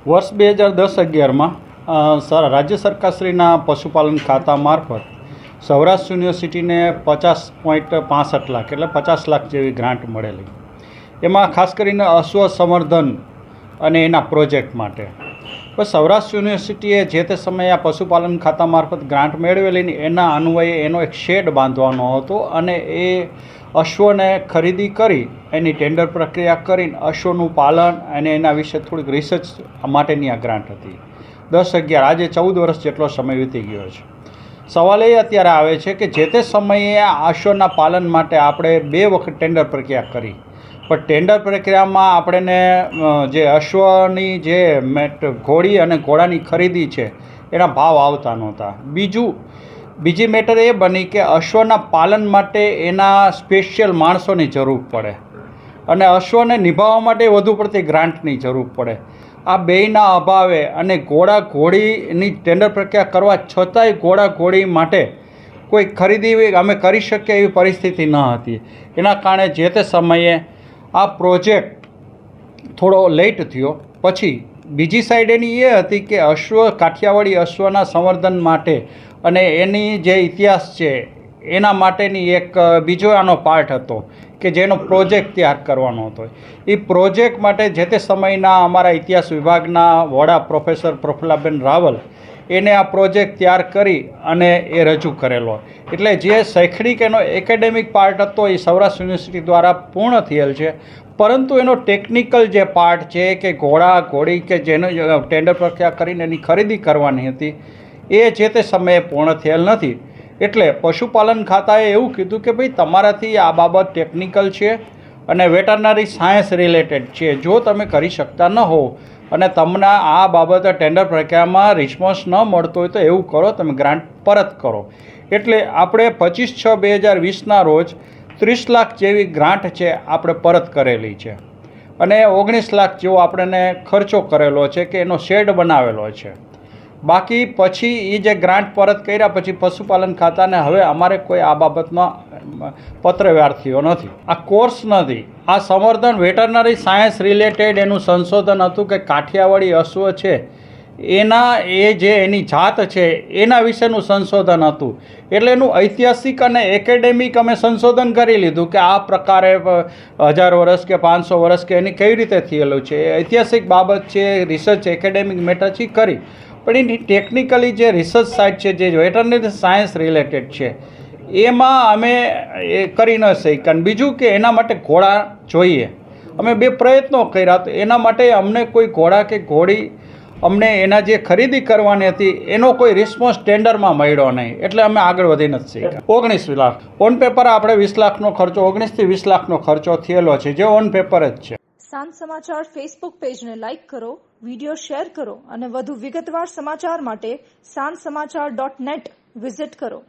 વર્ષ 2010-11માં રાજ્ય સરકારશ્રીના પશુપાલન ખાતા મારફત સૌરાષ્ટ્ર યુનિવર્સિટીને 50.65 લાખ એટલે 50 લાખ જેવી ગ્રાન્ટ મળેલી. એમાં ખાસ કરીને અશ્વ સંવર્ધન અને એના પ્રોજેક્ટ માટે. પણ સૌરાષ્ટ્ર યુનિવર્સિટીએ જે તે સમયે આ પશુપાલન ખાતા મારફત ગ્રાન્ટ મેળવેલી એના અન્વયે એનો એક શેડ બાંધવાનો હતો અને એ અશ્વને ખરીદી કરી એની ટેન્ડર પ્રક્રિયા કરીને અશ્વનું પાલન અને એના વિશે થોડીક રિસર્ચ માટેની આ ગ્રાન્ટ હતી. 10-11 આજે 14 વર્ષ જેટલો સમય વીતી ગયો છે. સવાલ એ અત્યારે આવે છે કે જે તે સમયે આ અશ્વના પાલન માટે આપણે 2 વખત ટેન્ડર પ્રક્રિયા કરી, પણ ટેન્ડર પ્રક્રિયામાં આપણને જે અશ્વની જે ઘોડી અને ઘોડાની ખરીદી છે એના ભાવ આવતા નહોતા. બીજી મેટર એ બની કે અશ્વના પાલન માટે એના સ્પેશિયલ માણસોની જરૂર પડે અને અશ્વને નિભાવવા માટે વધુ પડતી ગ્રાન્ટની જરૂર પડે. આ બેયના અભાવે અને ઘોડા ઘોડીની ટેન્ડર પ્રક્રિયા કરવા છતાંય ઘોડા ઘોડી માટે કોઈ ખરીદી અમે કરી શકીએ એવી પરિસ્થિતિ ન હતી. એના કારણે જે તે સમયે આ પ્રોજેક્ટ થોડો લેટ થયો. પછી બીજી સાઈડ એની એ હતી કે કાઠિયાવાડી અશ્વના સંવર્ધન માટે અને એની જે ઇતિહાસ છે એના માટેની એક બીજો આનો પાર્ટ હતો કે જેનો પ્રોજેક્ટ તૈયાર કરવાનો હતો. એ પ્રોજેક્ટ માટે જે તે સમયના અમારા ઇતિહાસ વિભાગના વડા પ્રોફેસર પ્રફુલ્લાબેન રાવલ એને આ પ્રોજેક્ટ તૈયાર કરી અને એ રજૂ કરેલો. એટલે જે શૈક્ષણિક એનો એકેડેમિક પાર્ટ હતો એ સૌરાષ્ટ્ર યુનિવર્સિટી દ્વારા પૂર્ણ થયેલ છે, પરંતુ એનો ટેકનિકલ જે પાર્ટ છે કે ઘોડા ઘોડી કે જેનો ટેન્ડર પ્રક્રિયા કરીને એની ખરીદી કરવાની હતી એ જે તે સમયે પૂર્ણ થયેલ નથી. એટલે પશુપાલન ખાતાએ એવું કીધું કે ભાઈ તમારાથી આ બાબત ટેકનિકલ છે અને વેટરનરી સાયન્સ રિલેટેડ છે. જો તમે કરી શકતા ન હો અને તમને આ બાબતે ટેન્ડર પ્રક્રિયામાં રિસ્પોન્સ ન મળતો હોય તો એવું કરો, તમે ગ્રાન્ટ પરત કરો. એટલે આપણે 25/6/2020ના રોજ 30 લાખ જેવી ગ્રાન્ટ છે આપણે પરત કરેલી છે અને 19 લાખ જેવો આપણને ખર્ચો કરેલો છે કે એનો શેડ બનાવેલો છે. બાકી પછી એ જે ગ્રાન્ટ પરત કર્યા પછી પશુપાલન ખાતાને હવે અમારે કોઈ આ બાબતમાં પત્રવ્યવહાર થયો નથી. આ કોર્સ નથી, આ સંવર્ધન વેટરનરી સાયન્સ રિલેટેડ એનું સંશોધન હતું કે કાઠિયાવાડી અશ્વ છે એના એની જાત છે એના વિશેનું સંશોધન હતું. એટલે એનું ઐતિહાસિક અને એકેડેમિક અમે સંશોધન કરી લીધું કે આ પ્રકારે 1000 વર્ષ કે 500 વર્ષ કે એની કેવી રીતે થયેલું છે. ઐતિહાસિક બાબત છે, રિસર્ચ એકેડેમિક મેટર છે કરી, પણ એની ટેકનિકલી જે રિસર્ચ સાઇટ છે જે વેટરનરી સાયન્સ રિલેટેડ છે એમાં અમે એ કરી ન શક્યા. અને બીજું કે એના માટે ઘોડા જોઈએ. અમે 2 પ્રયત્નો કર્યા તો એના માટે અમને કોઈ ઘોડા કે ઘોડી અમને એના જે ખરીદી કરવાની હતી એનો કોઈ રિસ્પોન્સ ટેન્ડરમાં મળ્યો નહીં. એટલે અમે આગળ વધી નથી શક્યા. 19 લાખ ઓન પેપર આપણે 20 લાખનો ખર્ચો 19 થી 20 લાખનો ખર્ચો થયેલો છે જે ઓન પેપર જ છે. સાંજ સમાચાર ફેસબુક પેજને લાઇક કરો, વિડીયો શેર કરો અને વધુ વિગતવાર સમાચાર માટે sanssamachar.net વિઝિટ કરો.